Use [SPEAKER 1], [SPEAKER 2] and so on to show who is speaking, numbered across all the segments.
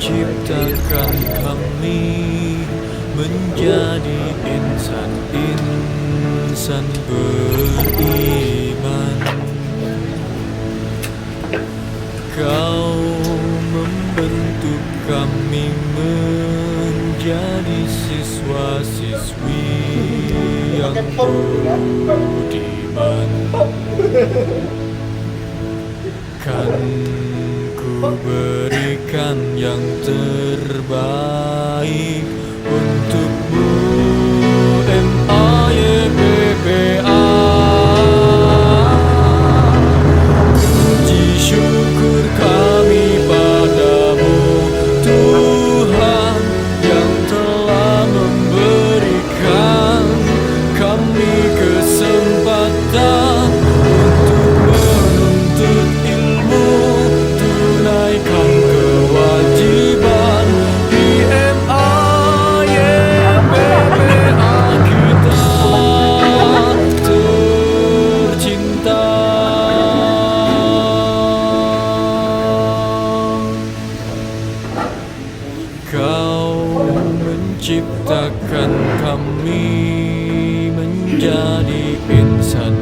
[SPEAKER 1] menciptakan kami menjadi insan beriman. Kau membentuk kami menjadi siswa-siswi yang budiman. Kan ku berikan yang terbaik untukmu, MAYBBA. Puji syukur kami padamu Tuhan yang telah memberikan kami kesempatan untuk menuntut ilmu, tunaikan kewajiban di MAYBBA kita tercinta. Kau menciptakan kami menjadi insan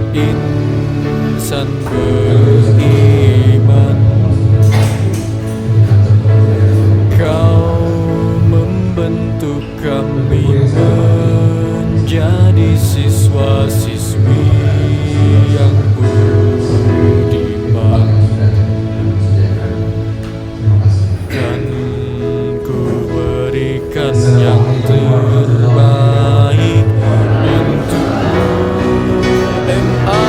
[SPEAKER 1] beriman. Kau membentuk kami menjadi siswa-siswi yang budiman. Kan ku berikan yang terbaik untukmu, MAYBBA.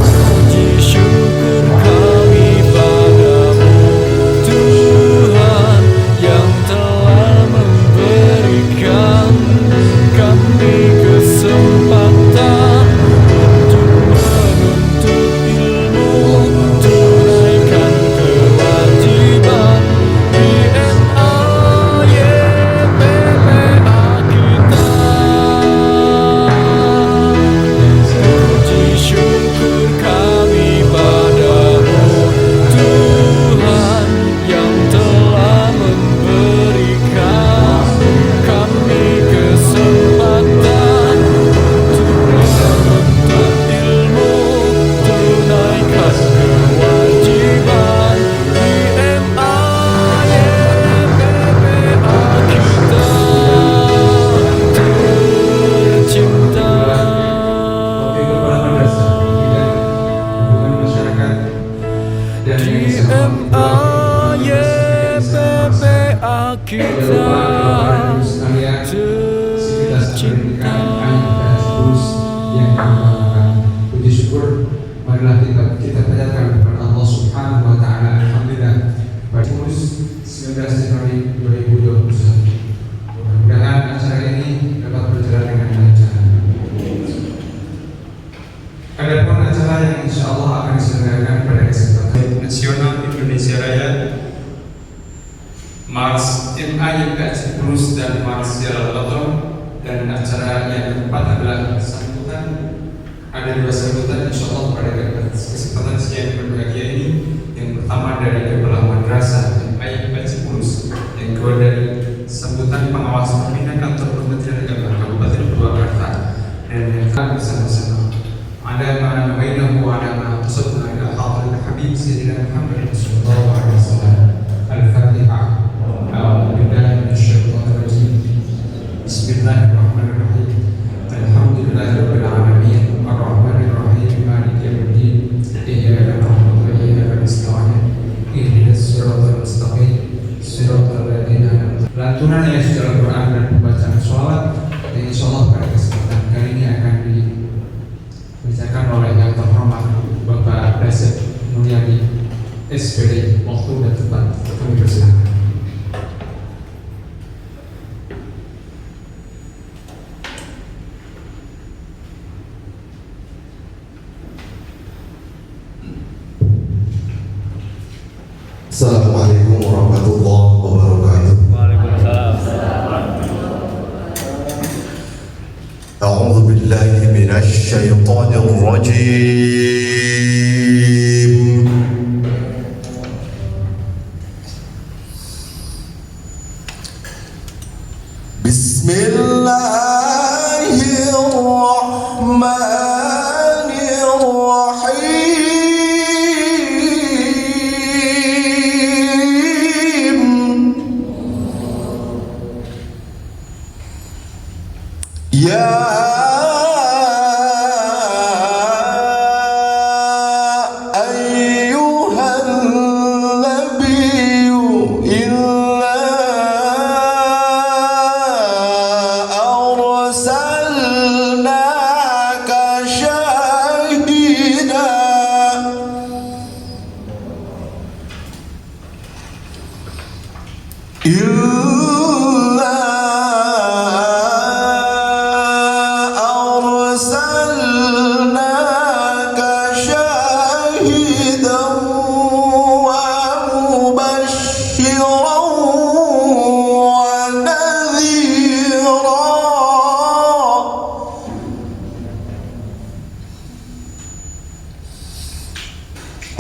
[SPEAKER 1] Puji syukur kami padamu Tuhan yang telah memberikan kami kesempatan untuk menuntut ilmu, tunaikan kewajiban di MAYBBA kita. Puji syukur kami padamu Tuhan yang telah memberikan kami kesempatan untuk menuntut ilmu, tunaikan kewajiban di MAYBBA kita tercinta. Di MAYBBA kita tercinta.
[SPEAKER 2] Puji syukur, marilah kita panjatkan kepada Allah Subhanahu wa Ta'ala. Alhamdulillah, pada 19 Januari 2021. Mudah-mudahan acara ini dapat berjalan dengan lancar. Adapun acara yang insya Allah akan diselenggarakan pada kesempatan Nasional Indonesia Raya, Mars MAYBBA Ciprus dan Mars Jalal Autom, dan acara yang keempat adalah sambutan. Ada 2 sambutan insya Allah pada kesempatan siang berbahagia ini. Yang pertama dari Kepala Madrasah MAYBBA Ciprus, yang kedua dari sambutan pengawas pembina kantor Kementerian Agama Kabupaten Purwakarta, dan yang ketiga bersama-sama ada mana bainahu wa ada ma tasaddaqna ila hadratil habib sayyidina Muhammad sallallahu alaihi wasallam. Al-Fatihah. A'udzu billahi minasyaitonir rajim. Bismillahirrahmanirrahim. Alhamdulillahirabbil alamin, arrahmanir rahim, maliki yaumiddin. Iyyaka na'budu wa iyyaka nasta'in. Ihdinas siratal mustaqim, siratal ladzina an'amta 'alaihim. Lantunan yang sudah Al-Qur'an dan pembacaan sholawat yang insyaallah pada kesempatan kali ini akan dibacakan oleh yang terhormat Bapak Dasep Mulyadi SPD. Waktu dan tempat kami persilakan.
[SPEAKER 3] Assalamualaikum warahmatullahi wabarakatuh.
[SPEAKER 1] Waalaikumsalam.
[SPEAKER 3] A'udzu billahi minasy syaithanir rajim.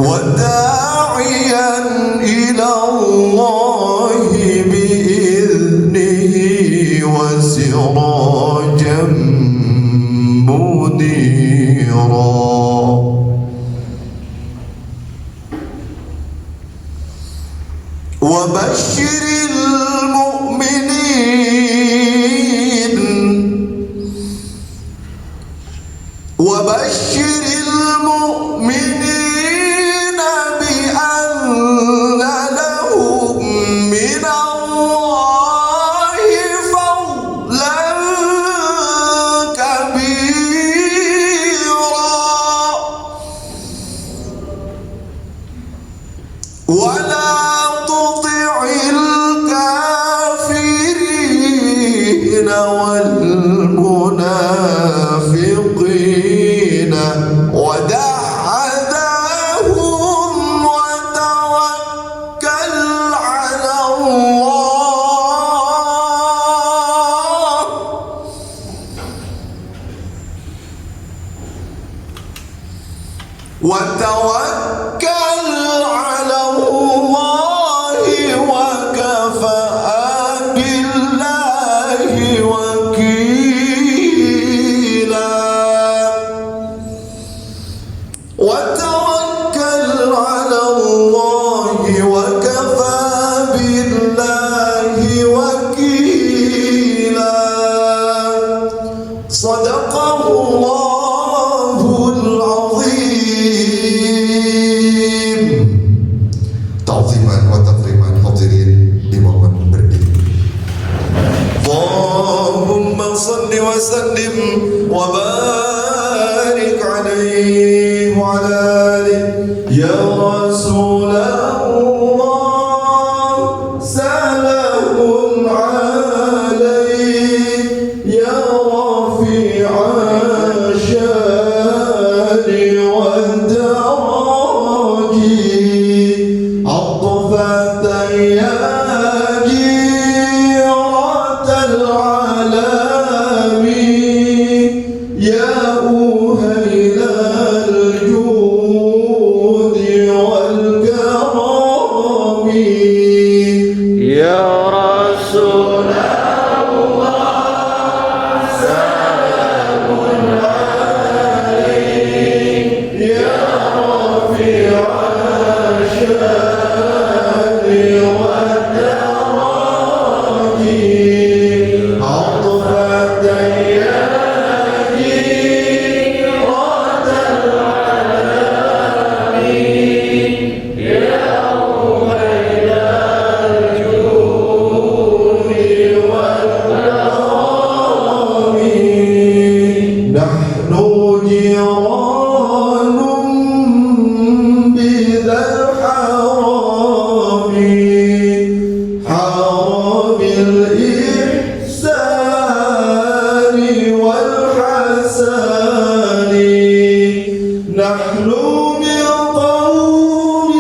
[SPEAKER 3] وداعيا إلى الله بإذنه وسراجا منيرا وبشر المؤمنين بأن لهم من الله فضلا كبيرا ولا تطع الكافرين والمنافقين ودع أذاهم وتوكل على الله وكفى بالله وكيلا وتوكل على الله وكفى بالله وكيلا صدق الله العظيم. تعظيما وتكريما حاضرين بموعد berdiri. اللهم صل وسلم وبارك عليه وعلى آله يا رسول الله سلام عليك يا رفيع الشان والدرج عطفة يا جيرة العالم يا أهيل الجود والكرم
[SPEAKER 1] يا رسول
[SPEAKER 3] يا رفيع الشان والدرج عطفة يا جيرة العالم يا أهيل الجود والكرم نحن جيران بذا الحرام حرام الإحسان والحسان نحن بقوم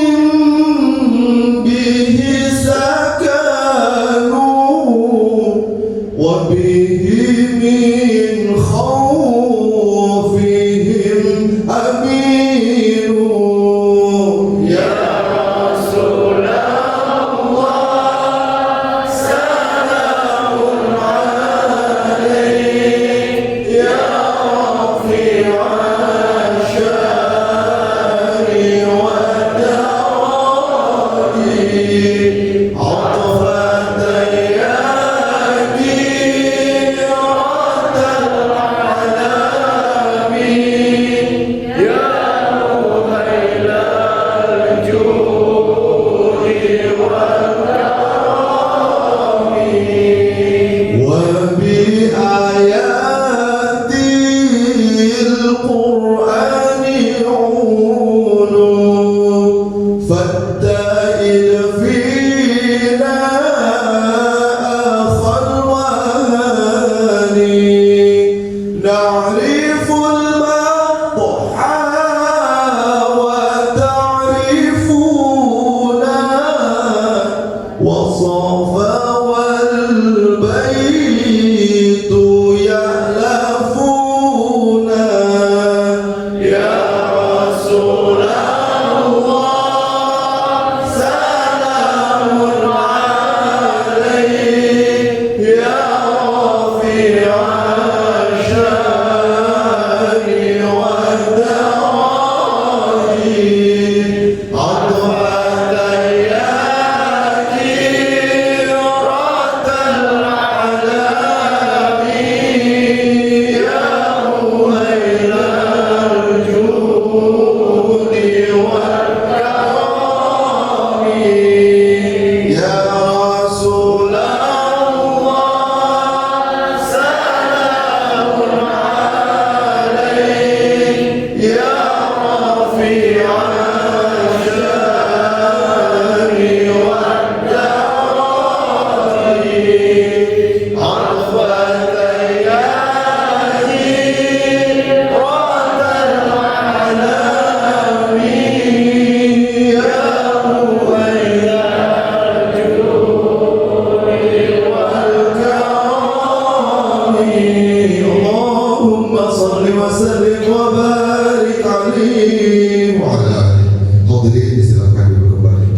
[SPEAKER 3] به سكنوا وبه من خوفهم أمينوا يا رسول الله سلام عليك يا رفيع الشان والدرج عطفة يا جيرة العالم يا أهيل الجود والكرم وبآيات القرآن عونوا فالتائل فينا أخا الوهاني نعرف المضحى وتعرفونا وصفا والبيت يألفونا يا رسول الله وسلم وبارك عليه
[SPEAKER 4] وعلى آله. Hadirin disilakan duduk kembali.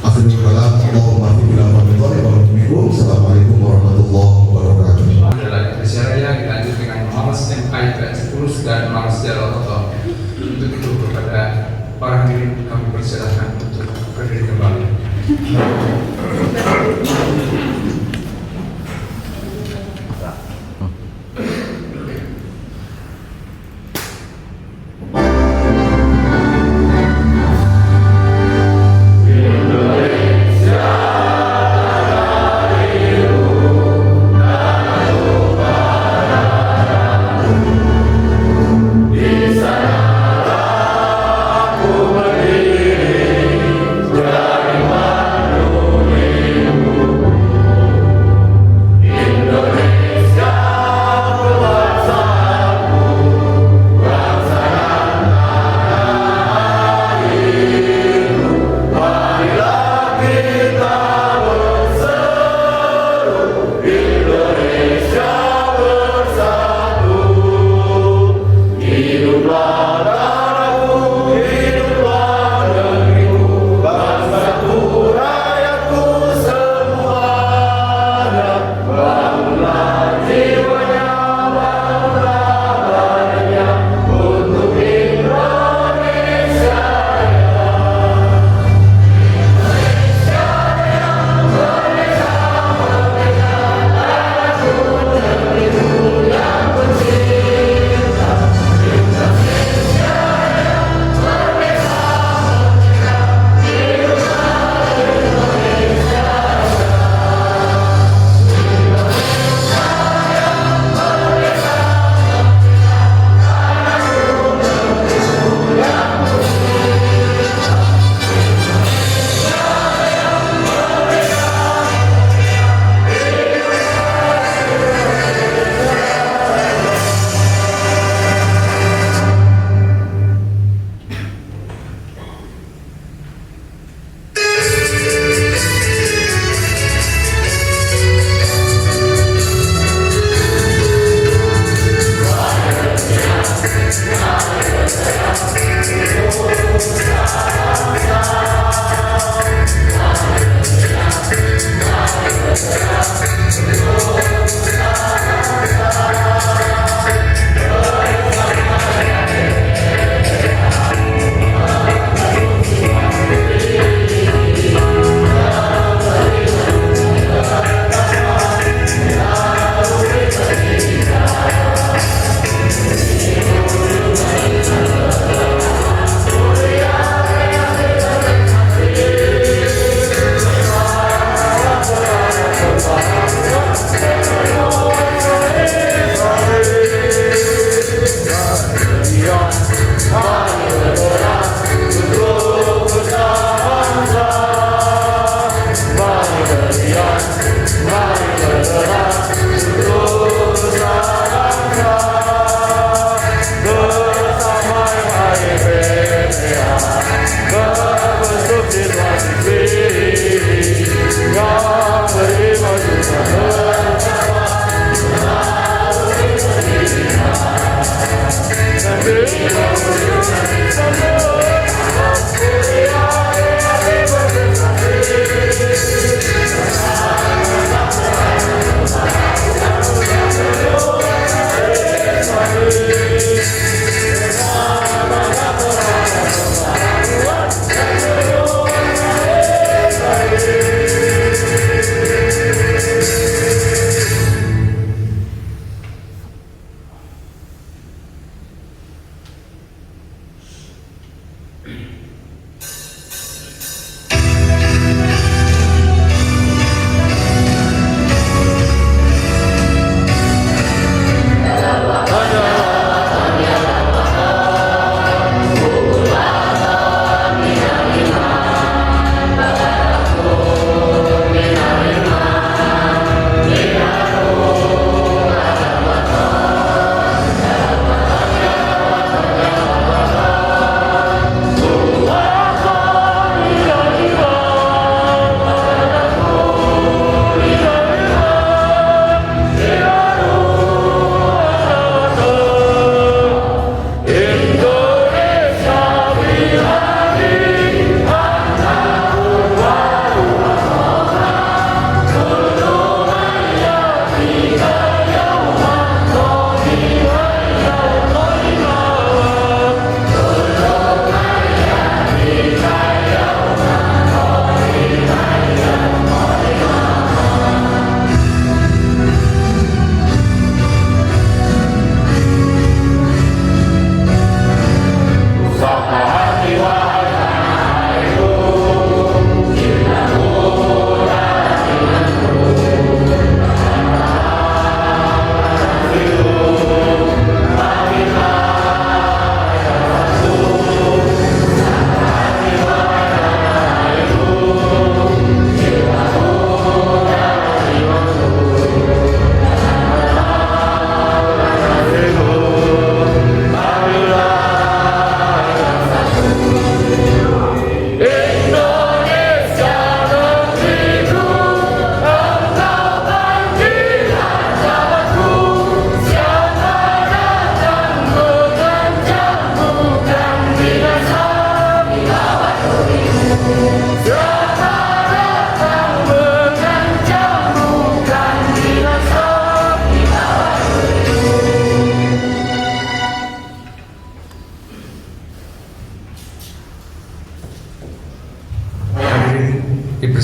[SPEAKER 4] Akhirul kalam, Allahumma fi bila mabitari wa rahmikum. Assalamualaikum warahmatullahi wabarakatuh.
[SPEAKER 2] Adalah Indonesia kita lanjut dengan Muhammad ayat 10 dan Malaysia Al-Qadha. Untuk itu kepada para hadirin kami persilahkan untuk berdiri kembali.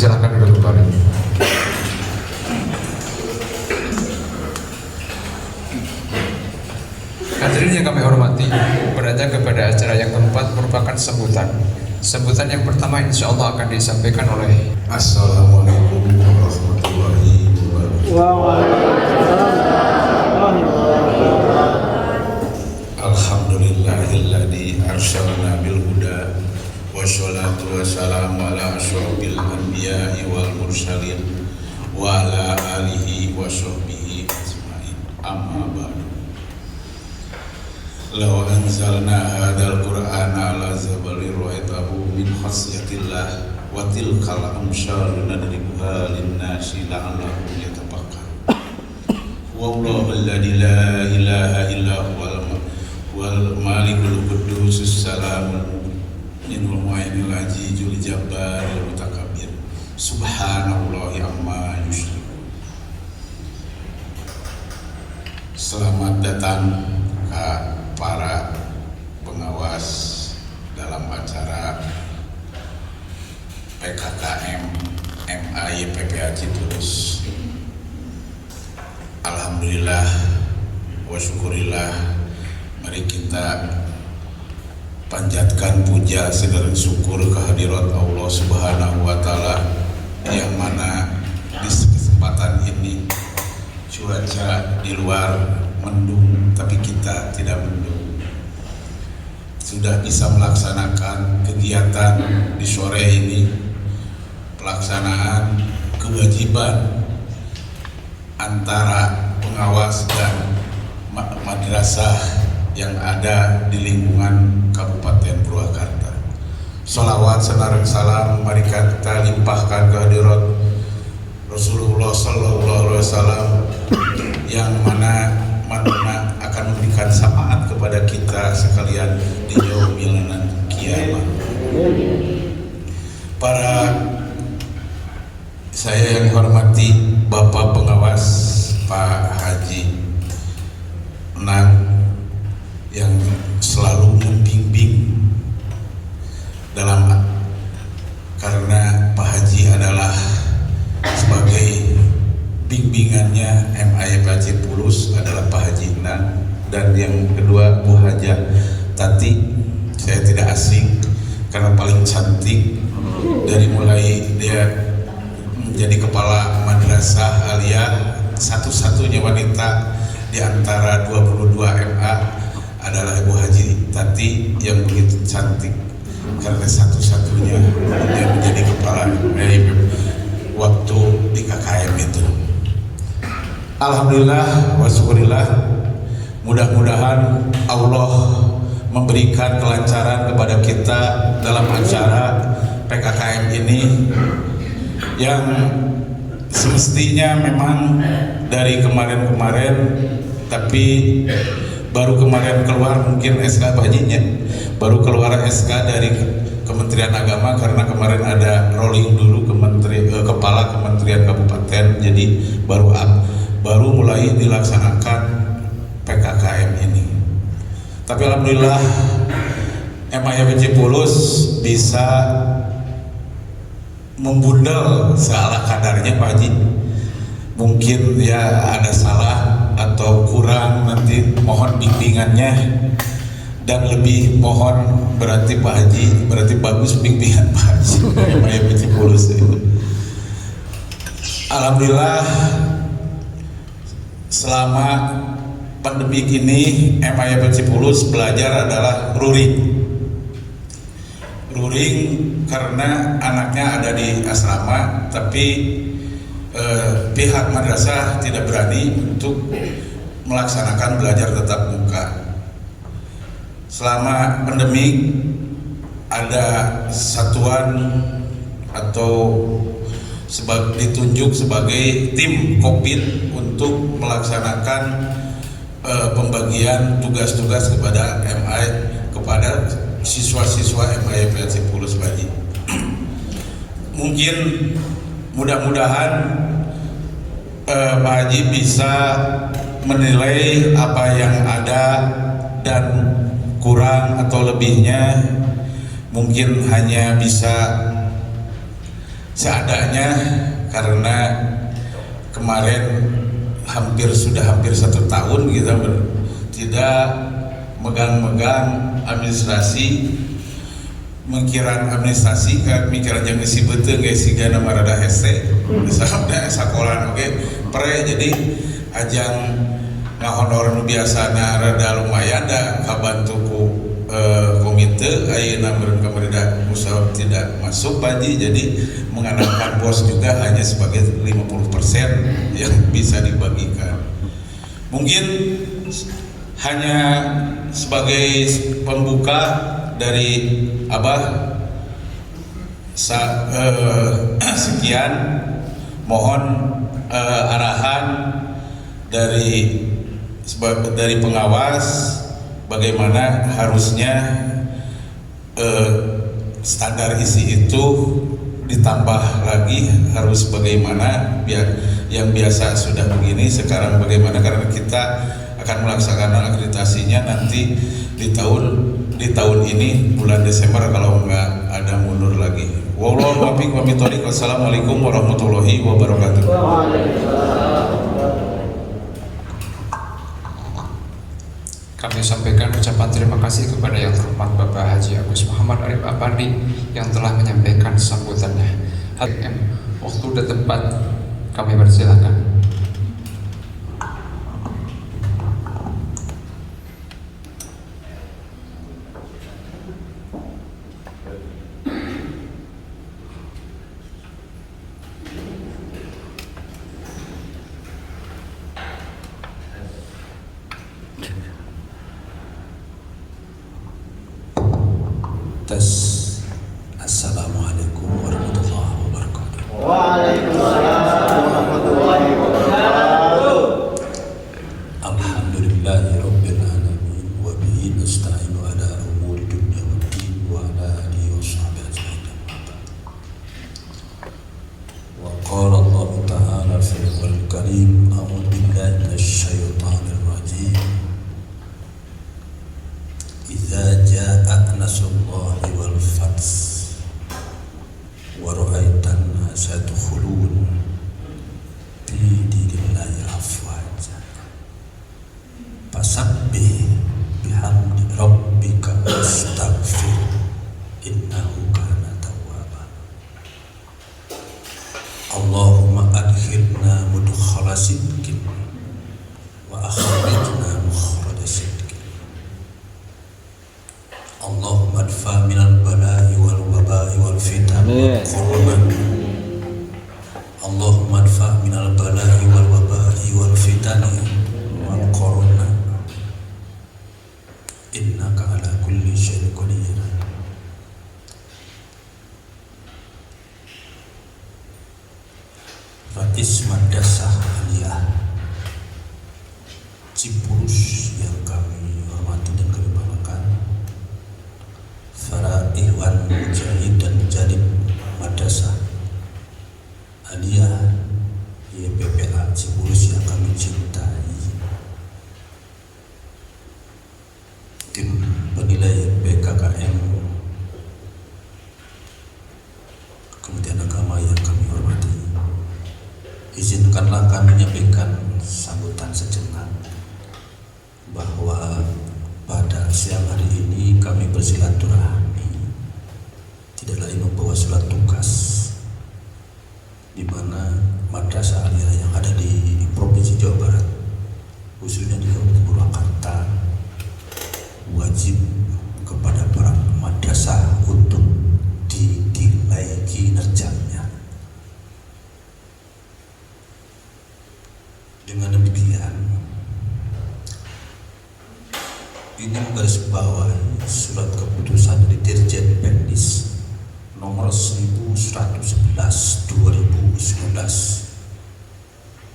[SPEAKER 2] Dipersilakan duduk kembali. Hadirin yang kami hormati, beranjak kepada acara yang keempat merupakan sambutan. Sambutan yang pertama insya Allah akan disampaikan oleh
[SPEAKER 4] Assalamualaikum warahmatullahi wabarakatuh. Alhamdulillahilladzi arsyalna bil huda wassalatu wassalamu ala asyrofil anbiya'i wal mursalin wa ala alihi wa sahbihi ajma'in. Amma ba'du. Law anzalna hadzal qur'ana ala zabalin ra'aitahu min khasyatillah wa tilkal amsal nadribuha lin-nasi la'allahum yatafakkarun. Wallahu alladzi la ilaha illa huwal malikul quddus salamul mu'minul mu'minul azizul jabbarul mutakabbir. Subhanallahi amma yusyrikun. Selamat datang ke para pengawas dalam acara PKKM MAI PPA Cipulis. Alhamdulillah wa syukurillah, mari kita panjatkan puja segala syukur kehadirat Allah Subhanahu wa Ta'ala, yang mana di kesempatan ini cuaca di luar mendung tapi kita tidak mendung, sudah bisa melaksanakan kegiatan di sore ini, pelaksanaan kewajiban antara pengawas dan madrasah yang ada di lingkungan Kabupaten Purwakarta. Sholawat senarang salam mari kita limpahkan kehadirat Rasulullah Sallallahu Alaihi Wasallam, yang mana akan memberikan syafaat kepada kita sekalian di yaumil kiamat. Para saya yang hormati Bapak Pengawas Pak Haji Nang, yang selalu membimbing dalam, karena Pak Haji adalah sebagai bimbingannya MAI PPA Cipulis adalah Pak Haji Nang, dan yang kedua Bu Hajah Tati. Saya tidak asing karena paling cantik, dari mulai dia menjadi kepala madrasah aliyah, satu-satunya wanita di antara 22 MA adalah Ibu Haji Tati yang begitu cantik, karena satu-satunya yang menjadi kepala waktu di KKM itu. Alhamdulillah wa syukurillah, mudah-mudahan Allah memberikan kelancaran kepada kita dalam acara PKKM ini, yang semestinya memang dari kemarin-kemarin, tapi baru kemarin keluar mungkin SK bajinya, baru keluar SK dari Kementerian Agama, karena kemarin ada rolling dulu kepala Kementerian Kabupaten, jadi baru mulai dilaksanakan PKKM ini. Tapi alhamdulillah MAI PPA Cipulis bisa membundel seala kadarnya Pak Haji. Mungkin ya ada salah atau kurang, nanti mohon bimbingannya, dan lebih mohon berarti Pak Haji, berarti bagus bimbingan Pak Haji dari MAI PPA Cipulis itu. Alhamdulillah selama pandemi ini MAI PPA Cipulis belajar adalah luring karena anaknya ada di asrama, tapi pihak madrasah tidak berani untuk melaksanakan belajar tatap muka. Selama pandemi ada satuan atau ditunjuk sebagai tim COVID untuk melaksanakan pembagian tugas-tugas kepada siswa-siswa MAI PPA Cipulis Baji. Mungkin mudah-mudahan Pak Haji bisa menilai apa yang ada dan kurang atau lebihnya, mungkin hanya bisa seadanya, karena kemarin hampir 1 tahun kita tidak megang administrasi, mikiran administrasi mikiran yang ngisi betul guys, sih gana marada hese misalnya sekolah oke pre, jadi ajang ngahonor nu biasana rada lumayan da kabantuku komite ayeuna meureun kamarida usaha tidak masuk Panji, jadi mengandalkan bos juga hanya sebagai 50% yang bisa dibagikan. Mungkin hanya sebagai pembuka dari Abah sekian, mohon arahan dari pengawas bagaimana harusnya standar isi itu ditambah lagi, harus bagaimana biar yang biasa sudah begini sekarang bagaimana, karena kita akan melaksanakan akreditasinya nanti di tahun ini bulan Desember kalau nggak ada mundur lagi. Wallahu a'lam bishawab. Wassalamualaikum warahmatullahi wabarakatuh.
[SPEAKER 2] Kami sampaikan ucapan terima kasih kepada Yang Terhormat Bapak Haji Agus Muhammad Arif Apandi yang telah menyampaikan sambutannya. Waktu dan tempat kami persilakan.
[SPEAKER 5] Assalamualaikum warahmatullahi wabarakatuh.
[SPEAKER 1] Waalaikumsalam warahmatullahi wabarakatuh.
[SPEAKER 5] Alhamdulillahi rabbil alamin wa bihi nasta'inu ala umuri dunya waddin wa ala alihi wa sahbihi ajma'in. Wa qala Allah ta'ala fil Qur'anil Karim, a'udzu billahi minasy syaithanir rajim. Idza jaa'a nasrullahi wal fath wa ra'aitan nasa yadkhulun fi dinillahi afwaja fasabbih bihamdi rabbika wastaghfir innahu kana tawwaba. Allahumma adkhilna mudkhala sidqin wa akhrijna mukhraja sidqin. Allahumma adfa minal bala'i wal waba'i wal fitan wal qurban. Allahumma adfa minal bala'i wal waba'i wal fitan wal qurban. Innaka ala kulli syai'in qadir. Rais Madrasah Aliyah Cipulus yang kami hormati dan kami banggakan, para ikhwan mujahid dan mujahid Madrasah Aliyah YPPA Cipulus yang kami cintai, tim penilai PKKM Kementerian Agama yang kami hormati, izinkanlah kami menyampaikan sambutan sejenak bahwa pada siang hari ini kami bersilaturahmi tidak lain membawa surat tugas di mana Madrasah Aliyah yang ada di Provinsi Jawa Barat, khususnya di Kabupaten Purwakarta, wajib kepada para madrasah untuk dinilai kinerjanya. Dengan demikian, ini menggarisbawahi surat keputusan dari Dirjen Pendis nomor 1111 2019.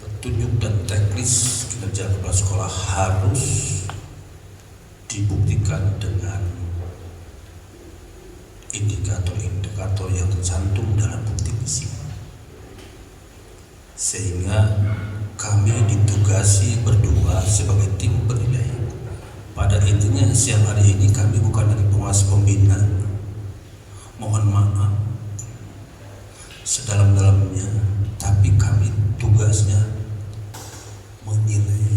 [SPEAKER 5] Petunjuk dan teknis kinerja kepala sekolah harus dibuktikan dengan indikator-indikator yang tercantum dalam bukti fisik, sehingga kami ditugasi berdua sebagai tim penilai. Pada intinya siang hari ini kami bukan lagi pengawas pembina. Mohon maaf sedalam-dalamnya, tapi kami tugasnya menilai.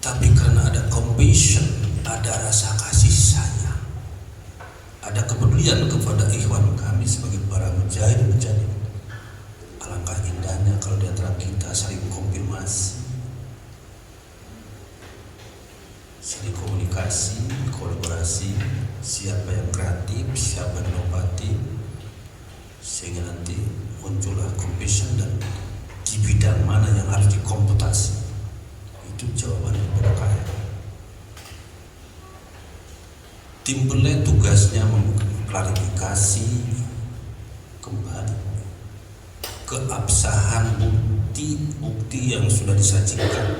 [SPEAKER 5] Tapi karena ada compassion, ada rasa kasih sayang, ada kepedulian kepada ikhwan kami sebagai para mujahid, alangkah indahnya kalau di antara kita saling konfirmasi, saling komunikasi, kolaborasi, siapa yang kreatif, siapa yang inovatif, sehingga nanti muncullah compassion dan di bidang mana yang harus dikomputasi. Itu jawaban kepada kalian. Tim Belai tugasnya mengklarifikasi kembali keabsahan bukti-bukti yang sudah disajikan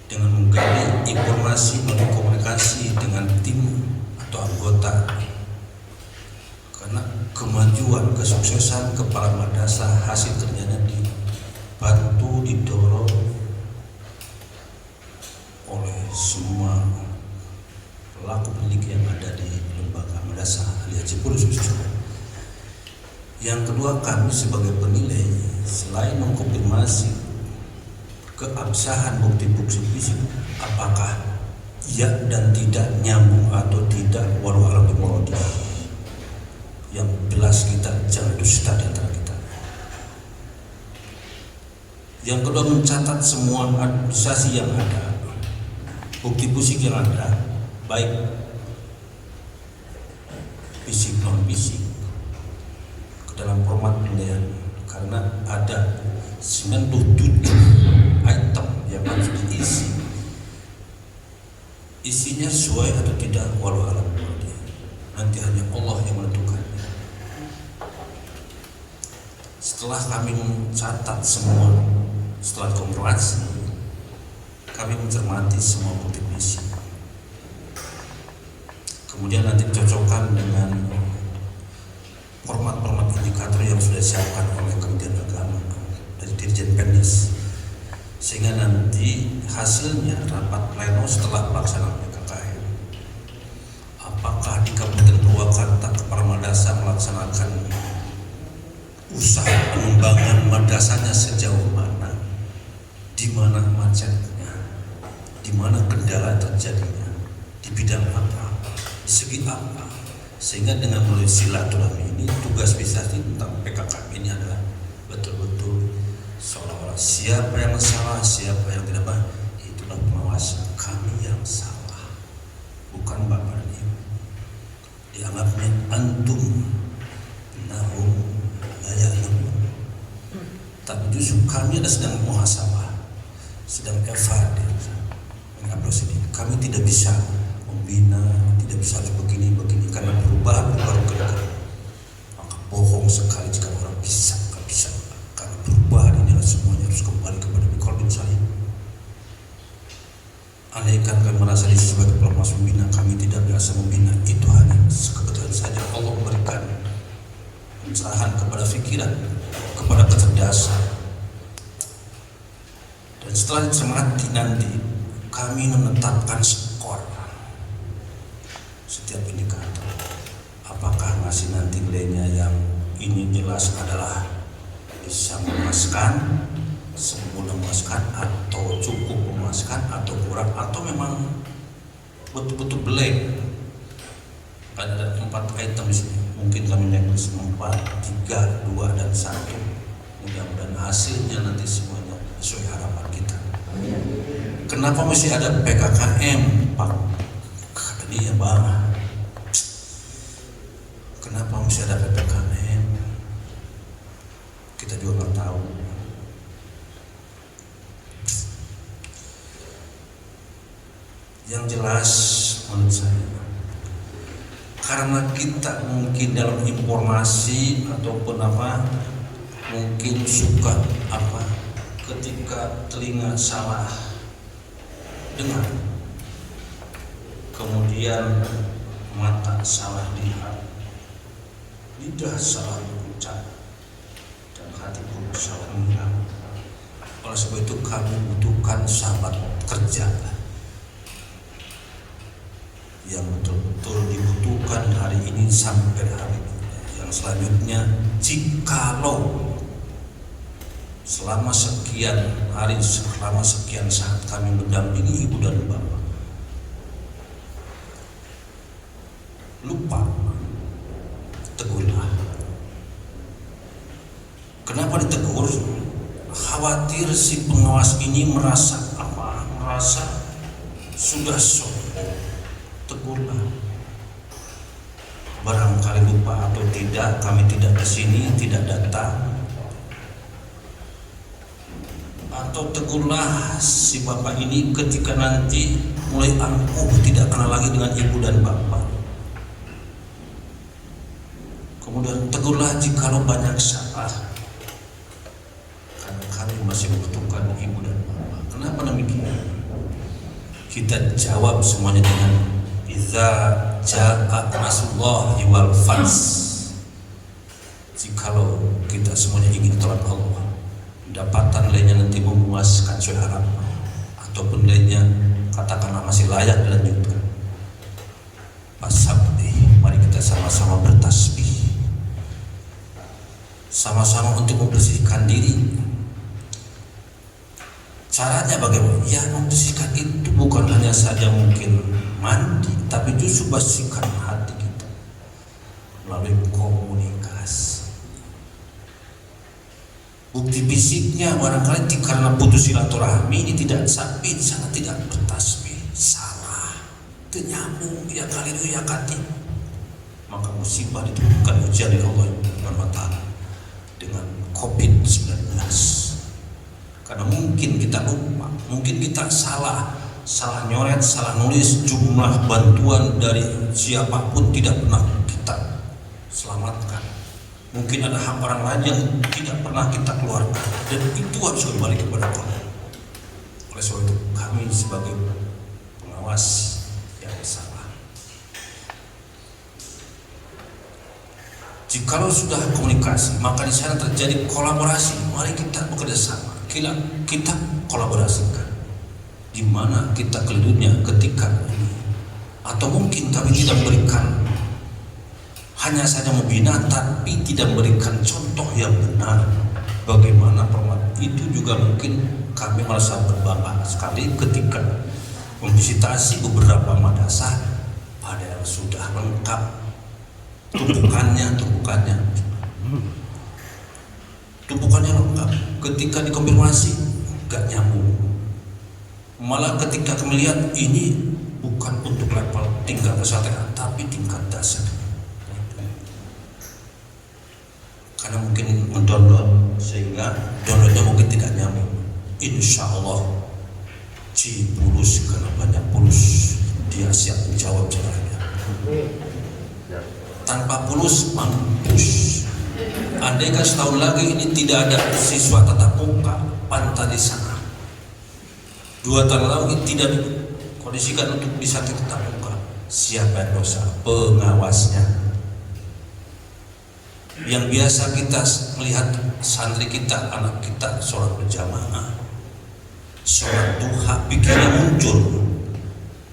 [SPEAKER 5] dengan menggali informasi melalui komunikasi dengan tim atau anggota, karena kemajuan kesuksesan kepala madrasah hasil kerjanya dibantu didorong oleh semua pelaku pendidik yang ada di lembaga madrasah Ali Haji Pulus. Yang kedua, kami sebagai penilai selain mengkonfirmasi keabsahan bukti-bukti fisik, apakah ya dan tidak nyambung atau tidak, walau alam dimuradi, yang jelas kita jangan dusta di antara kita. Yang kedua, mencatat semua administrasi yang ada, bukti fisik yang ada, baik fisik non fisik, ke dalam format penilaian, karena ada 97 item yang harus diisi. Isinya sesuai atau tidak, walau alam nanti hanya Allah yang menentukan. Setelah kami mencatat semua, setelah konfirmasi, kami mencermati semua bukti misi. Kemudian nanti dicocokkan dengan format-format indikator yang sudah disiapkan oleh Kementerian Agama dari Dirjen Pendes, sehingga nanti hasilnya rapat pleno setelah pelaksanaan PKKM, apakah di Kabupaten Purwakarta kepala madrasah melaksanakan usaha pengembangan madrasahnya sejauh mana, di mana macetnya, di mana kendala terjadinya, di bidang apa, di segi apa, sehingga dengan melalui silaturahmi ini tugas bisati tentang PKKM ini adalah betul-betul seolah-olah siapa yang salah, siapa yang tidak baik, itulah pengawas kami yang salah, bukan Bapak dan Ibu. Dianggapnya antum nahum laya'lamun, tapi justru kami ada sedang muhasabah, sedang evaluasi mengapresiasi ini. Kami tidak bisa membina, tidak bisa harus begini karena perubahan baru kedekatan. Maka bohong sekali jika orang bisa, nggak bisa, karena perubahan ini semuanya harus kembali kepada Qalbin Salim. Andaikan kami merasa diri sebagai pelaku membina, kami tidak biasa membina, itu hanya kebetulan saja Allah memberikan pencerahan kepada pikiran, kepada kecerdasan. Dan setelah dicermati nanti kami menetapkan skor setiap indikator. Apakah masih nanti nilainya yang ini jelas adalah bisa memuaskan, sempurna memuaskan, atau cukup memuaskan, atau kurang, atau memang betul-betul blank. Ada 4 item di sini. Mungkin kami naik 4, 3, 2, dan 1. Mudah-mudahan hasilnya nanti semuanya sesuai harapan kita. Kenapa mesti ada PKKM, Pak? Ini ya Bang. Kenapa mesti ada PKKM? Kita juga nggak tahu. Yang jelas menurut saya, karena kita mungkin dalam informasi ataupun apa, mungkin suka apa, ketika telinga salah dengar, kemudian mata salah lihat, lidah salah berucap, dan hati pun salah mengira. Oleh sebab itu kami butuhkan sahabat kerja yang betul-betul dibutuhkan hari ini sampai hari ini. Yang selanjutnya, jikalau selama sekian hari, selama sekian saat kami mendampingi ibu dan bapak lupa, tegurlah. Kenapa ditegur? Khawatir si pengawas ini merasa apa? Merasa sudah sombong. Tegurlah. Barangkali lupa atau tidak, kami tidak ke sini, tidak datang. Atau tegurlah si bapak ini ketika nanti mulai angkuh, tidak kenal lagi dengan ibu dan bapak. Kemudian tegurlah jikalau banyak salah, karena kami masih membutuhkan ibu dan bapak. Kenapa demikian? Kita jawab semuanya dengan idza jaa nasrullahi wal fath. Jikalau kita semuanya ingin tolong Allah, dapatan lainnya nanti memuaskan sesuai harap, ataupun lainnya katakanlah masih layak dilanjutkan, fasabih, mari kita sama-sama bertasbih, sama-sama untuk membersihkan diri. Caranya bagaimana? Ya, membersihkan itu bukan hanya saja mungkin mandi, tapi justru bersihkan hati kita melalui komunikasi. Bukti fisiknya barangkali karena putus silaturahmi ini tidak sabit, sangat tidak bertasbih, salah, ternyambung, ya kali itu ya kati, maka musibah ditemukan ujian dari Allah Subhanahu wa Ta'ala dengan COVID-19. Karena mungkin kita lupa, mungkin kita salah nyoret, salah nulis jumlah bantuan dari siapapun tidak pernah kita selamatkan. Mungkin ada hak orang lain yang tidak pernah kita keluarkan, dan itu harus kembali kepada Allah. Oleh sebab itu kami sebagai pengawas yang salah. Jikalau sudah komunikasi, maka di sana terjadi kolaborasi. Mari kita bekerja sama. Kita kolaborasikan di mana kita kelirunya ketika ini, atau mungkin kami tidak memberikan, hanya saja membina tapi tidak memberikan contoh yang benar bagaimana permat. Itu juga mungkin kami merasa berbangga sekali ketika memvisitasi beberapa madrasah, ada yang sudah lengkap tumpukannya lengkap. Ketika dikonfirmasi gak nyambung, malah ketika melihat ini bukan untuk level tingkat kesehatan tapi tingkat dasar, karena mungkin mendownload sehingga downloadnya mungkin tidak nyambung. Insya Allah Cipulus, karena banyak pulus, dia siap menjawab caranya. Tanpa pulus mampus. Andai kan setahun lagi ini tidak ada siswa tatap muka, pantas di sana. 2 tahun lalu tidak dikondisikan untuk bisa tatap muka. Siapa yang dosa? Pengawasnya. Yang biasa kita melihat santri kita, anak kita sholat berjamaah, sholat duha, pikirnya muncul,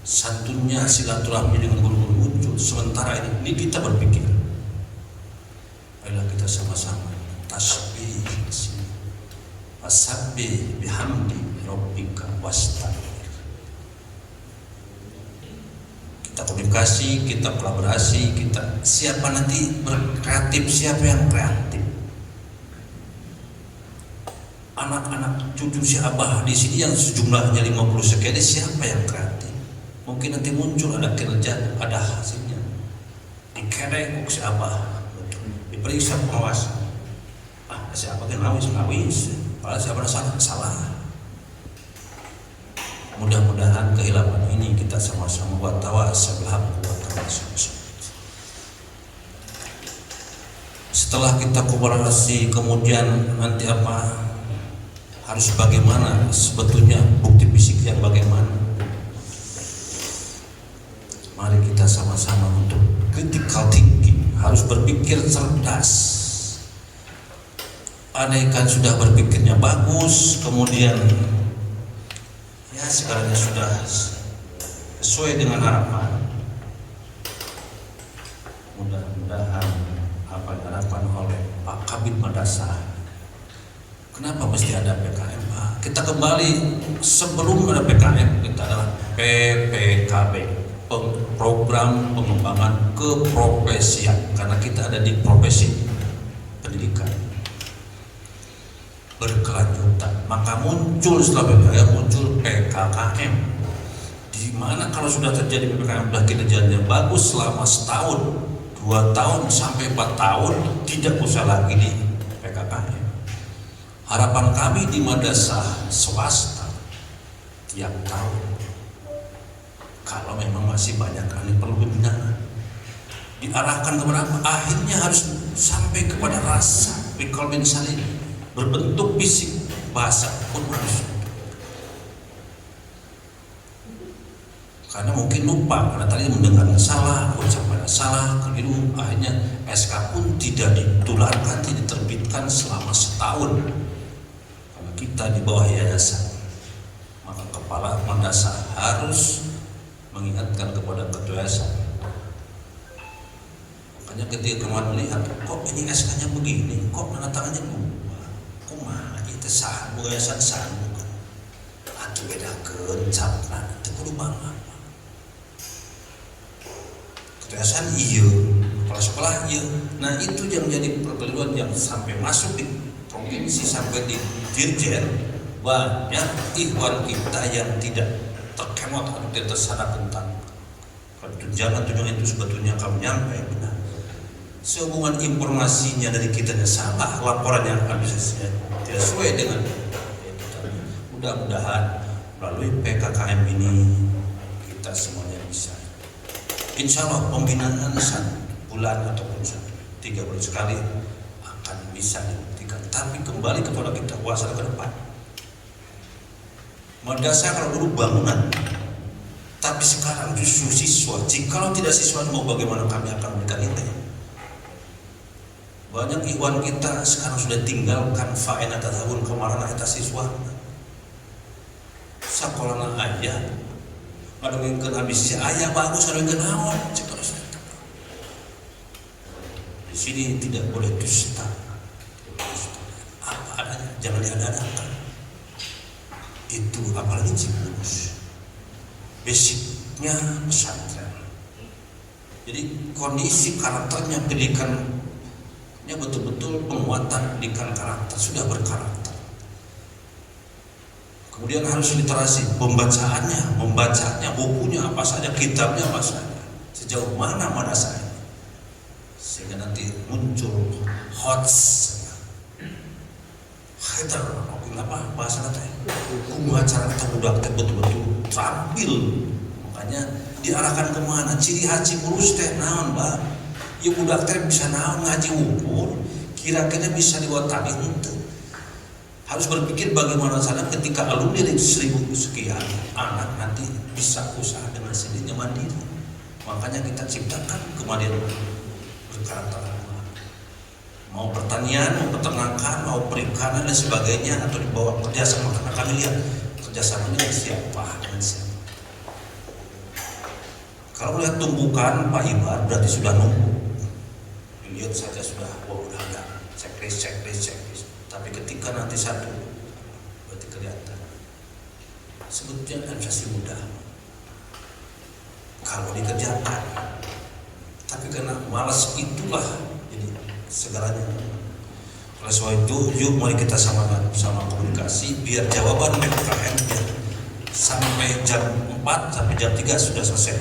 [SPEAKER 5] santunnya silaturahmi dengan guru-guru muncul. Sementara ini kita berpikir, ayolah kita sama-sama tasbih, fasabbih bihamdi rabbika wastaghfir. Kita komunikasi, kita kolaborasi, kita siapa nanti berkreatif, siapa yang kreatif. Anak-anak cucu si Abah di sini yang sejumlahnya 50 sekian, siapa yang kreatif? Mungkin nanti muncul ada kinerja, ada hasilnya. Dikerek si Abah, diperiksa pengawas. Siapa yang ngawis, padahal siapa salah. Mudah-mudahan kehilangan ini kita sama-sama buat tawassul bil haqq wa tawassul. Setelah kita kolaborasi, kemudian nanti apa? Harus bagaimana sebetulnya bukti fisik yang bagaimana? Mari kita sama-sama untuk critical thinking, harus berpikir cerdas. Andaikan sudah berpikirnya bagus, kemudian ya segalanya sudah sesuai dengan harapan, Kabid Madrasah. Kenapa mesti ada PKMA? Kita kembali sebelum ada PKM, kita adalah PPKB, program pengembangan keprofesian, karena kita ada di profesi pendidikan berkelanjutan. Maka muncul setelah PPKM muncul PKKM, di mana kalau sudah terjadi PPKM sudah kinerjanya bagus selama setahun, 2 tahun sampai 4 tahun, tidak usah lagi di PKKM. Harapan kami di madrasah swasta tiap tahun, kalau memang masih banyak yang perlu pembinaan, diarahkan kepada apa? Akhirnya harus sampai kepada rasa pikul bin salim, berbentuk fisik, bahasa pun harus. Karena mungkin lupa, karena tadi mendengar salah, ucapan salah, keliru, akhirnya SK pun tidak ditularkan, tidak diterbitkan selama setahun. Karena kita di bawah yayasan, maka kepala madrasah harus mengingatkan kepada ketua yayasan. Makanya ketika kemarin melihat, kok ini SK-nya begini, kok tanda tangannya berubah, kok mah itu sah, yayasan sah, bukan? Atau beda kencap, nah itu kudu banget. Kebiasaan iya, kepala sekolah iya. Nah itu yang jadi perkeliruan yang sampai masuk di provinsi sampai di dirjen. Banyak ikhwan kita yang tidak terkemot atau tidak tersadar tentang tunjangan itu sebetulnya kami nyampe benar. Sehubungan informasinya dari kita yang salah, laporan yang kami tidak sesuai dengan mudah-mudahan melalui PKKM ini kita semuanya bisa. Insya Allah pembinaan 1 bulan ataupun 3 bulan sekali akan bisa dibuktikan. Tapi kembali kepada kita waspada ke depan. Madrasah kalau dulu bangunan, tapi sekarang justru siswa. Jikalau tidak siswa mau bagaimana kami akan memberikan nilai? Banyak ikhwan kita sekarang sudah tinggalkan faedah tahun kemarin kita siswa. Sekolah aja. Ada yang kena habis ayah bagus, ada yang kena awal. Di sini tidak boleh dusta. Apa adanya, jangan diada-adakan. Itu apalagi Cibulus. Basicnya pesantren. Jadi kondisi karakternya pendidikannya betul-betul penguatan pendidikan karakter, sudah berkarakter. Kemudian harus literasi, membacanya, bukunya apa saja, kitabnya apa saja, sejauh mana madrasahnya, sehingga nanti muncul hots, hater, apa bahasa katanya, acara kita budak betul-betul terampil, makanya diarahkan kemana, ciri haji mulus teh naon bah, ya budak teh bisa naon ngaji ukur, kira-kira bisa diwatani itu. Harus berpikir bagaimana sana ketika alumni dari 1000 sekian anak nanti bisa usaha dengan sendirinya mandiri. Makanya kita ciptakan kemandirian berkarakter. Mau pertanian, mau peternakan, mau perikanan dan sebagainya, atau dibawa kerjasama, karena kami lihat kerjasamanya dengan siapa. Kalau melihat tumbukan Pak Ibar berarti sudah numpuk. Dilihat saja sudah, udah ada checklist. Tapi ketika nanti satu berarti kelihatan. Sebetulnya administrasi mudah kalau dikerjakan, tapi karena malas itulah jadi segalanya. Oleh sebab itu, yuk mari kita sama komunikasi biar jawaban PPKM sampai jam 4 sampai jam 3 sudah selesai.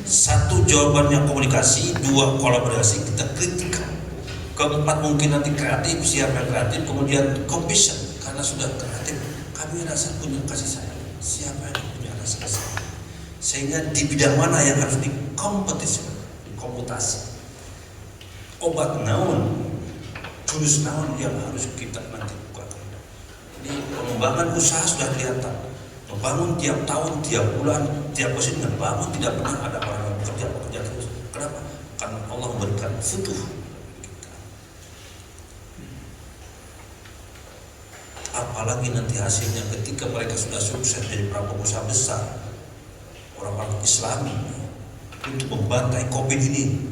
[SPEAKER 5] 1 jawabannya komunikasi, 2 kolaborasi, kita kritik. Keempat mungkin nanti kreatif, siapa yang kreatif, kemudian competition, karena sudah kreatif kami rasa punya kasih sayang, siapa yang punya rasa kasih sayang, sehingga di bidang mana yang harus dikompetisi, dikomputasi, obat naon, jurus naon yang harus kita nanti buka. Jadi pengembangan usaha sudah kelihatan, membangun tiap tahun, tiap bulan, tiap musim membangun, tidak pernah ada orang yang bekerja terus. Kenapa? Karena Allah memberikan futuh. Apalagi nanti hasilnya ketika mereka sudah sukses jadi para pengusaha besar, orang-orang Islami untuk membantai COVID ini,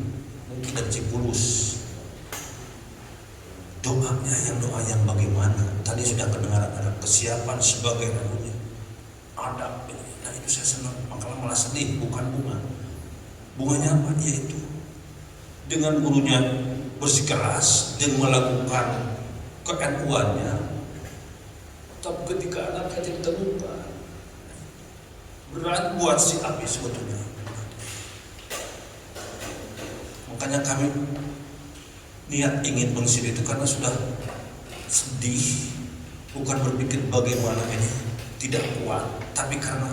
[SPEAKER 5] mungkin dari Cibulus doa yang bagaimana? Tadi sudah kedengaran ada kesiapan sebagai lagunya, adab. Nah itu saya senang, makanya malah sedih, bukan bunga. Bunganya apa? Yaitu dengan gurunya bersikeras dan melakukan ke-NU-annya, tapi ketika anaknya jadi terluka, berat buat si Abi sebetulnya. Makanya kami niat ingin mengisi itu karena sudah sedih, bukan berpikir bagaimana ini tidak kuat, tapi karena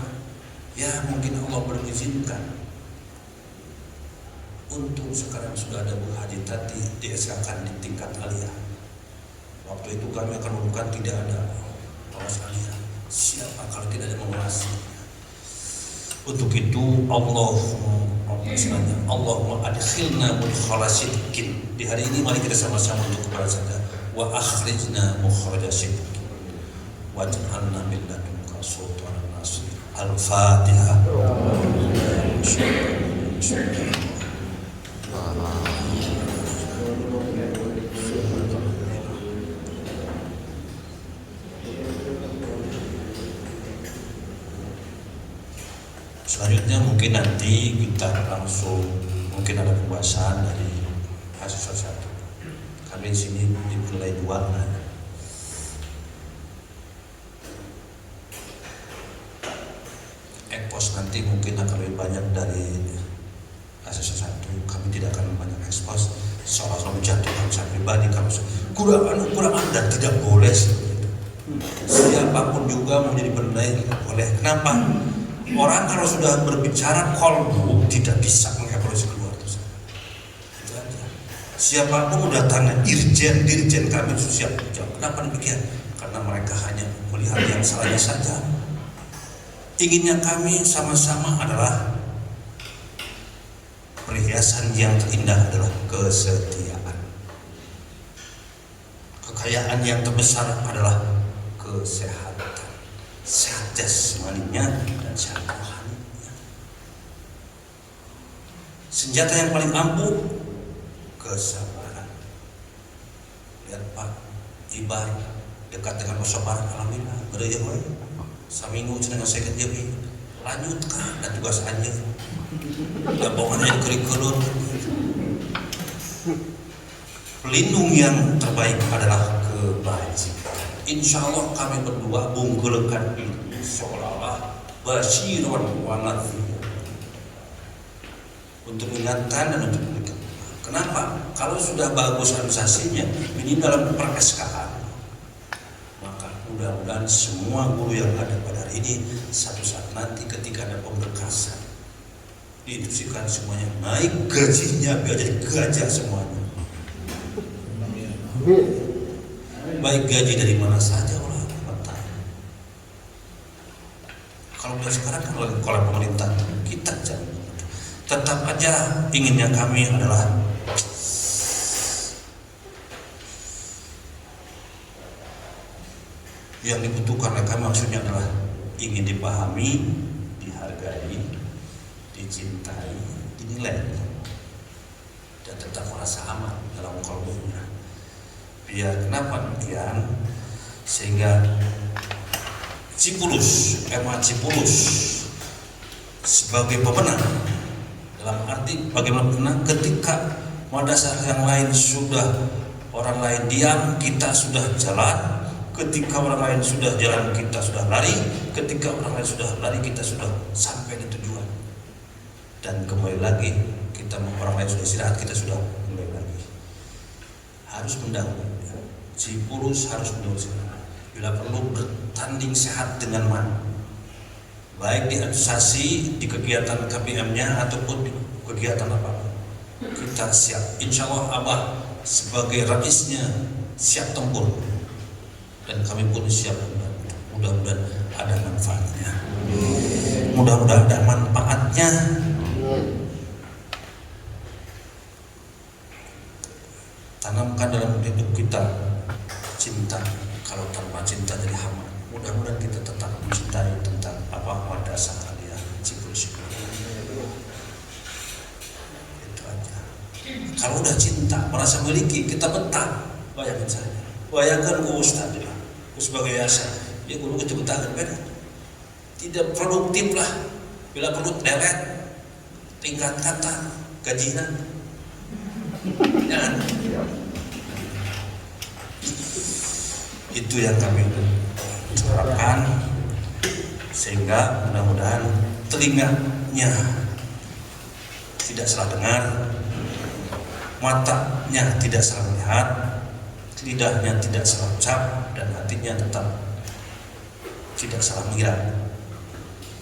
[SPEAKER 5] ya mungkin Allah berizinkan. Untung sekarang sudah ada Bu Haji Tati di-SK-kan di tingkat aliyah. Waktu itu kami akan menemukan tidak ada pengawas aliyah. Siapa kalau tidak ada mengawasi? Untuk itu Allahumma adkhilna mudkhala sidqin. Di hari ini mari kita sama-sama untuk kepada saja. Wa akhrijna mukhraja sidqin. Waj'alna min ladunka sultanan nasir. Al-Fatihah. Selanjutnya mungkin nanti kita langsung mungkin ada pembahasan dari mahasiswa satu. Kami di sini dimulai 2 ekspos nanti mungkin akan lebih banyak dari mahasiswa satu. Kami tidak akan banyak ekspos soal-soal menjatuhkan saya pribadi kalau kurang dan tidak boleh seperti itu. Siapapun juga mau jadi penilai tidak boleh. Kenapa? Orang kalau sudah berbicara kolbu tidak bisa mengevaluasi keluar itu aja. Siapapun datangnya dirjen kami itu siap jawab. Kenapa demikian? Karena mereka hanya melihat yang salahnya saja. Inginnya kami sama-sama adalah perhiasan yang terindah adalah kesetiaan. Kekayaan yang terbesar adalah kesehatan. Sehat jasmaninya dan sehat rohaninya. Senjata yang paling ampuh kesabaran. Lihat Pak, Ibar dekat dengan kesabaran, alhamdulillah. Beraya boy, saminggu cenah sakit dia lanjutkan dan tugas aja. Gabungan yang kurikulum. Pelindung yang terbaik adalah kebajikan. Insya Allah kami berdua bungkulkan itu seolah-olah basyiron wa nadhir untuk mengingatkan dan untuk memberikan. Kenapa? Kalau sudah bagus organisasinya ini dalam per-SK-an, maka mudah-mudahan semua guru yang ada pada hari ini satu saat nanti ketika ada pemberkasan diinstruksikan semuanya naik gajinya biar jadi gajah semuanya. Baik gaji dari mana saja oleh pemerintah. Kalau dari sekarang kan oleh pemerintah kita jangan. Tetap aja inginnya kami adalah yang dibutuhkan oleh kami maksudnya adalah ingin dipahami, dihargai, dicintai, dinilai, dan tetap merasa aman dalam kalbunya. Biar kenapa demikian? Sehingga Cipulus, MA Cipulus sebagai pemenang dalam arti bagaimana pemenang ketika madrasah yang lain sudah orang lain diam, kita sudah jalan. Ketika orang lain sudah jalan, kita sudah lari. Ketika orang lain sudah lari, kita sudah sampai di tujuan. Dan kembali lagi, orang lain sudah istirahat, kita sudah mulai lagi. Harus mendahului. Cipulus harus mendahului. Bila perlu bertanding sehat dengan mana, baik di organisasi, di kegiatan KBM-nya ataupun di kegiatan apa-apa, kita siap. Insya Allah Abah sebagai raisnya siap tempur, dan kami pun siap. Mudah-mudahan ada manfaatnya. Mudah-mudahan ada manfaatnya. Tanamkan dalam hidup kita cinta. Kalau tanpa cinta jadi hama. Mudah-mudahan kita tetap mencintai tentang madrasah aliyah Cipulus. Itu aja. Kalau udah cinta, merasa memiliki, kita betah. Bayangkan saja. Bayangkan ku Ustaz ya, ku sebagai yayasan, dia guru kecepatan kan? Tidak produktif lah. Bila perlu deret, tingkatkan gajinya. Jangan. Itu yang kami harapkan, sehingga mudah-mudahan telinganya tidak salah dengar, matanya tidak salah melihat, lidahnya tidak salah ucap, dan hatinya tetap tidak salah mengira.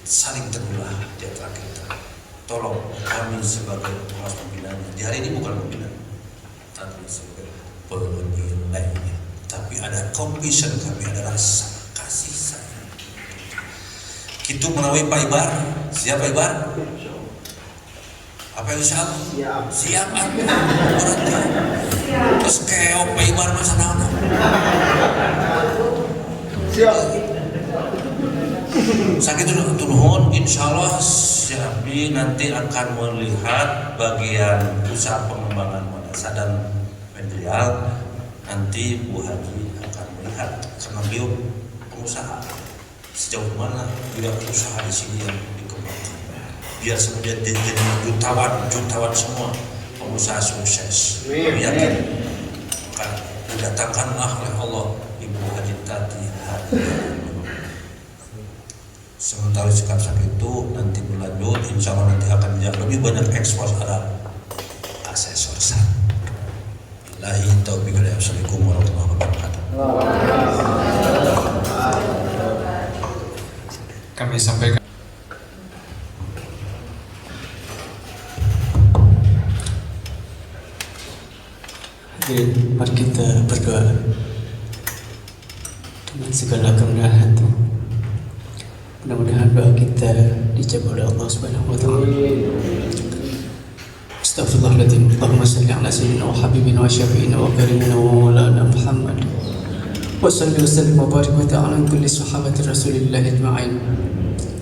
[SPEAKER 5] Saling terbelah di antara kita. Tolong kami sebagai pengawas pembinaan, di hari ini bukan pembina, tapi sebagai penilai. Tapi ada compassion kami, ada rasa kasih sayang. Kita menawi Pak Ibar, siapa Ibar? Apa yang siap? Siap aku. Berarti. Terus keok Pak Ibar masa nama.
[SPEAKER 1] Siap.
[SPEAKER 5] Sakit dulu turun, insya Allah Syafi nanti akan melihat bagian usaha pengembangan madrasah dan material. Nanti Bu Haji akan melihat karena beliau pengusaha sejauh mana beliau usaha di sini yang dikembangkan. Biar semuanya jadi jutawan semua pengusaha sukses. Kami yakin akan didatangkanlah oleh Allah Ibu Haji Tati Haji. Sementara sikap itu nanti berlanjut, insya Allah nanti akan lebih banyak ekspos ada asesor sah. Billahi taufiq wal hidayah. Assalamualaikum warahmatullahi wabarakatuh.
[SPEAKER 2] Kami sampaikan.
[SPEAKER 6] Hadirin, mari kita berdoa dengan segala kerendahan hati. Mudah-mudahan doa kita dijawab oleh Allah Subhanahu wa taala. Astaghfirullahaladzim. Allahumma salli ala sayyidina wa habibina wa syafi'ina wa karimina wa maulana Muhammad wa salli wa sallim wa barik wa ta'ala kulli sahabati Rasulillah ajma'in.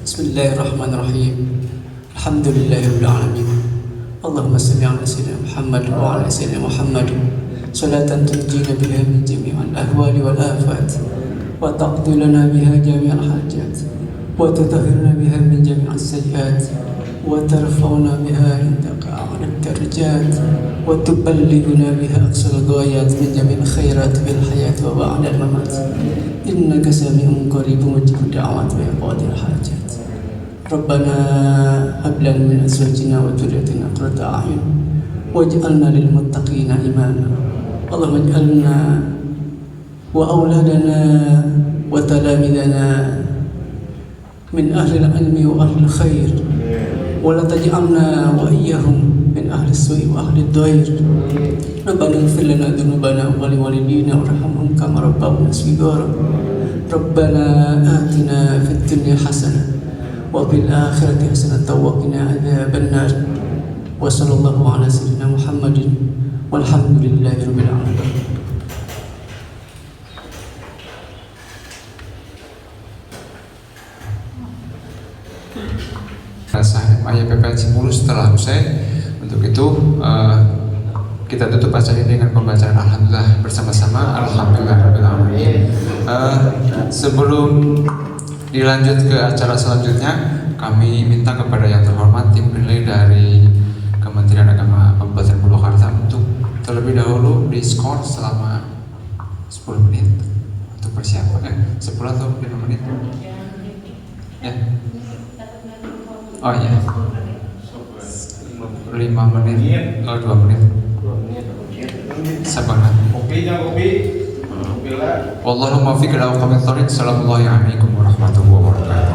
[SPEAKER 6] Bismillahirrahmanirrahim. Alhamdulillahirabbil alamin. Allahumma salli ala sayyidina Muhammad wa ala sayyidina Muhammad salatan tunjina biha min jami'il ahwali wal afat wa taqdi lana biha jami'al hajat wa tutahhirna biha min jami'is sayyi'at وترفعنا بها عندك أعلى الدرجات وتبلغنا بها أقصى الغايات من جميع الخيرات في الحياة وبعد الممات إنك سميع قريب مجيب الدعوات ويقضي الحاجات. ربنا هب لنا من أزواجنا وذريتنا قرة أعين واجعلنا للمتقين إماما. اللهم اجعلنا وأولادنا وتلاميذنا من أهل العلم وأهل الخير ولا تجعلنا وإياهم من أهل السوء وأهل الضير. ربنا اغفر لنا ذنوبنا ولوالدينا وارحمهم كما ربونا صغارا. ربنا آتنا في الدنيا حسنة وفي الآخرة حسنة وقنا عذاب النار. وصلى الله على سيدنا محمد والحمد لله رب العالمين.
[SPEAKER 2] Sahib Ayah PPN Cipulus telah usai. Untuk itu kita tutup acara ini dengan pembacaan Alhamdulillah bersama-sama. Alhamdulillahirabbil alamin. Sebelum dilanjut ke acara selanjutnya, kami minta kepada yang terhormat tim penilai dari Kementerian Agama Kabupaten Purwakarta untuk terlebih dahulu diskor selama 10 menit untuk persiapan. 10 atau 5 menit? Ya. Oh ya, 5 menit, 2 menit. Sabar.
[SPEAKER 3] Kopinya kopi.
[SPEAKER 2] Wallahumma fiqh al-aqamit thoriq. Assalamualaikum warahmatullahi wabarakatuh.